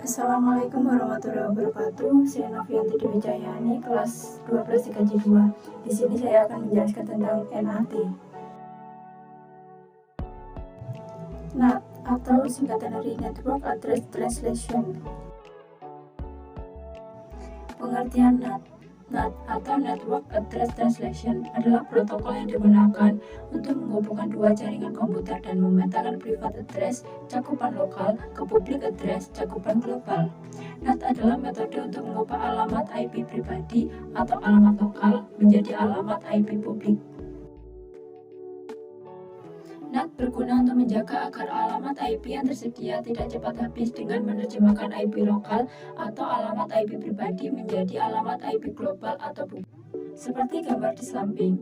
Assalamualaikum warahmatullahi wabarakatuh. Saya Novianti Dewi Cahyani, kelas 12 IKJ 2. Di sini saya akan menjelaskan tentang NAT. NAT atau singkatan dari Network Address Translation. Pengertian NAT. NAT atau Network Address Translation adalah protokol yang digunakan untuk menghubungkan dua jaringan komputer dan memetakan private address cakupan lokal ke public address cakupan global. NAT adalah metode untuk mengubah alamat IP pribadi atau alamat lokal menjadi alamat IP publik. NAT berguna untuk menjaga agar alamat IP yang tersedia tidak cepat habis dengan menerjemahkan IP lokal atau alamat IP pribadi menjadi alamat IP global atau publik. Seperti gambar di samping.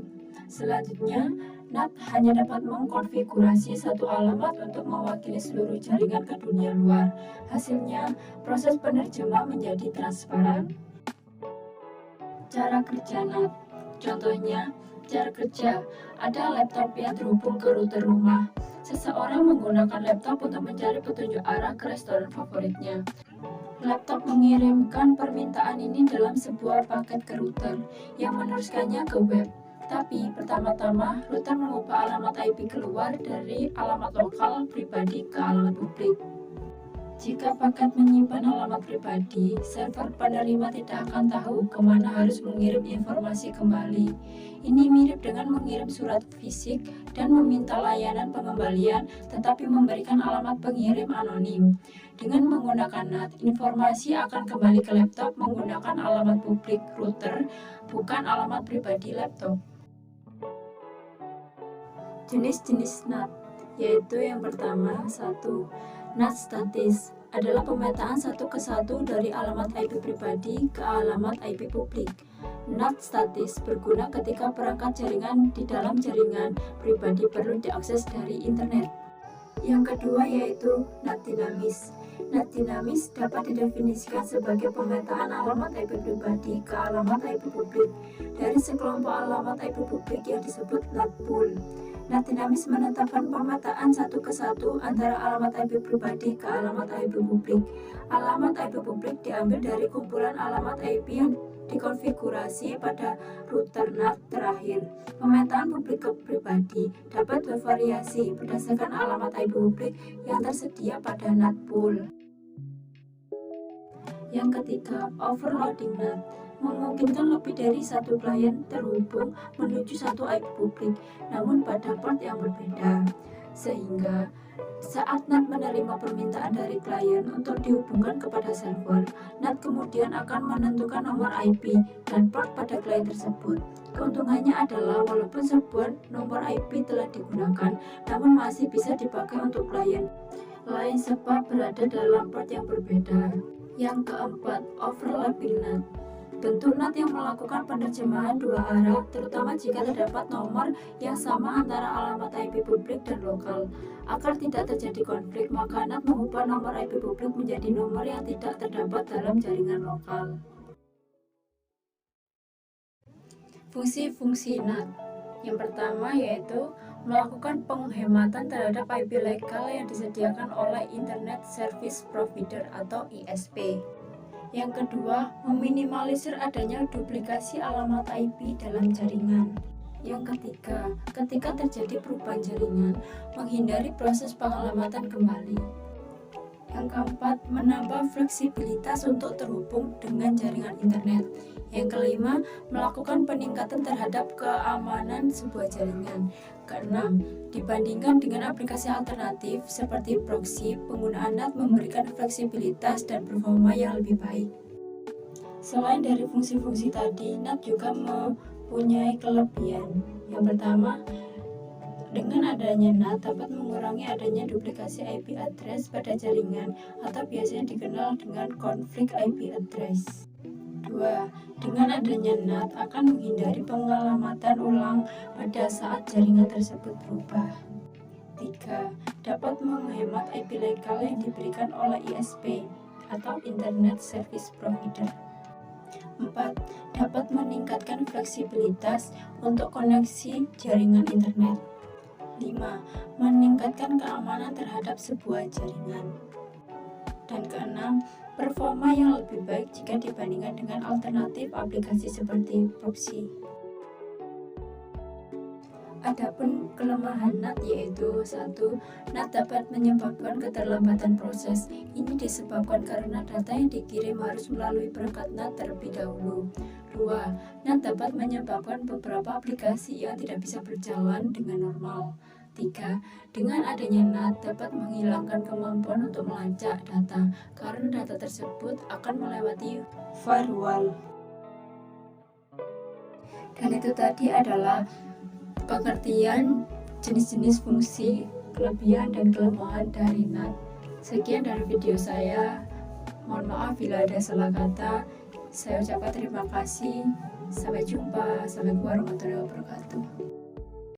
Selanjutnya, NAT hanya dapat mengkonfigurasi satu alamat untuk mewakili seluruh jaringan ke dunia luar. Hasilnya, proses penerjemah menjadi transparan. Cara kerja NAT. Contohnya, cara kerja, ada laptop yang terhubung ke router rumah. Seseorang menggunakan laptop untuk mencari petunjuk arah ke restoran favoritnya. Laptop mengirimkan permintaan ini dalam sebuah paket ke router yang meneruskannya ke web. Tapi pertama-tama, router mengubah alamat IP keluar dari alamat lokal pribadi ke alamat publik. Jika paket menyimpan alamat pribadi, server penerima tidak akan tahu kemana harus mengirim informasi kembali. Ini mirip dengan mengirim surat fisik dan meminta layanan pengembalian, tetapi memberikan alamat pengirim anonim. Dengan menggunakan NAT, informasi akan kembali ke laptop menggunakan alamat publik router, bukan alamat pribadi laptop. Jenis-jenis NAT, yaitu yang pertama, 1. NAT statis adalah pemetaan satu ke satu dari alamat IP pribadi ke alamat IP publik. NAT statis berguna ketika perangkat jaringan di dalam jaringan pribadi perlu diakses dari internet. Yang kedua yaitu NAT dinamis. NAT dinamis dapat didefinisikan sebagai pemetaan alamat IP pribadi ke alamat IP publik dari sekelompok alamat IP publik yang disebut NAT pool. NAT dinamis menetapkan pemetaan satu ke satu antara alamat IP pribadi ke alamat IP publik. Alamat IP publik diambil dari kumpulan alamat IP yang dikonfigurasi pada router NAT terakhir. Pemetaan publik ke pribadi dapat bervariasi berdasarkan alamat IP publik yang tersedia pada NAT pool. Yang ketiga, overloading NAT memungkinkan lebih dari satu klien terhubung menuju satu IP publik, namun pada port yang berbeda. Sehingga, saat NAT menerima permintaan dari klien untuk dihubungkan kepada server, NAT kemudian akan menentukan nomor IP dan port pada klien tersebut. Keuntungannya adalah walaupun sebuah nomor IP telah digunakan, namun masih bisa dipakai untuk klien lain sebab berada dalam port yang berbeda. Yang keempat, overlapping NAT. Bentuk NAT yang melakukan penerjemahan dua arah, terutama jika terdapat nomor yang sama antara alamat IP publik dan lokal. Agar tidak terjadi konflik, maka NAT mengubah nomor IP publik menjadi nomor yang tidak terdapat dalam jaringan lokal. Fungsi-fungsi NAT. Yang pertama yaitu melakukan penghematan terhadap IP legal yang disediakan oleh Internet Service Provider atau ISP. Yang kedua, meminimalisir adanya duplikasi alamat IP dalam jaringan. Yang ketiga, ketika terjadi perubahan jaringan, menghindari proses pengalamatan kembali. Yang keempat, menambah fleksibilitas untuk terhubung dengan jaringan internet. Yang kelima, melakukan peningkatan terhadap keamanan sebuah jaringan. Keenam, dibandingkan dengan aplikasi alternatif seperti proxy, penggunaan NAT memberikan fleksibilitas dan performa yang lebih baik. Selain dari fungsi-fungsi tadi, NAT juga mempunyai kelebihan. Yang pertama, dengan adanya NAT dapat mengurangi adanya duplikasi IP address pada jaringan atau biasanya dikenal dengan konflik IP address. 2. Dengan adanya NAT akan menghindari pengalamatan ulang pada saat jaringan tersebut berubah. 3. Dapat menghemat IP legal yang diberikan oleh ISP atau Internet Service Provider. 4. Dapat meningkatkan fleksibilitas untuk koneksi jaringan internet. 5. Meningkatkan keamanan terhadap sebuah jaringan. Dan Dan keenam, performa yang lebih baik jika dibandingkan dengan alternatif aplikasi seperti proxy. Adapun kelemahan NAT yaitu 1. NAT dapat menyebabkan keterlambatan proses. Ini disebabkan karena data yang dikirim harus melalui perangkat NAT terlebih dahulu. 2. NAT dapat menyebabkan beberapa aplikasi yang tidak bisa berjalan dengan normal. 3. Dengan adanya NAT dapat menghilangkan kemampuan untuk melacak data karena data tersebut akan melewati firewall. Dan itu tadi adalah pengertian jenis-jenis fungsi, kelebihan dan kelemahan dari NAT. Sekian dari video saya. Mohon maaf bila ada salah kata. Saya ucapkan terima kasih. Sampai jumpa. Assalamualaikum warahmatullahi wabarakatuh.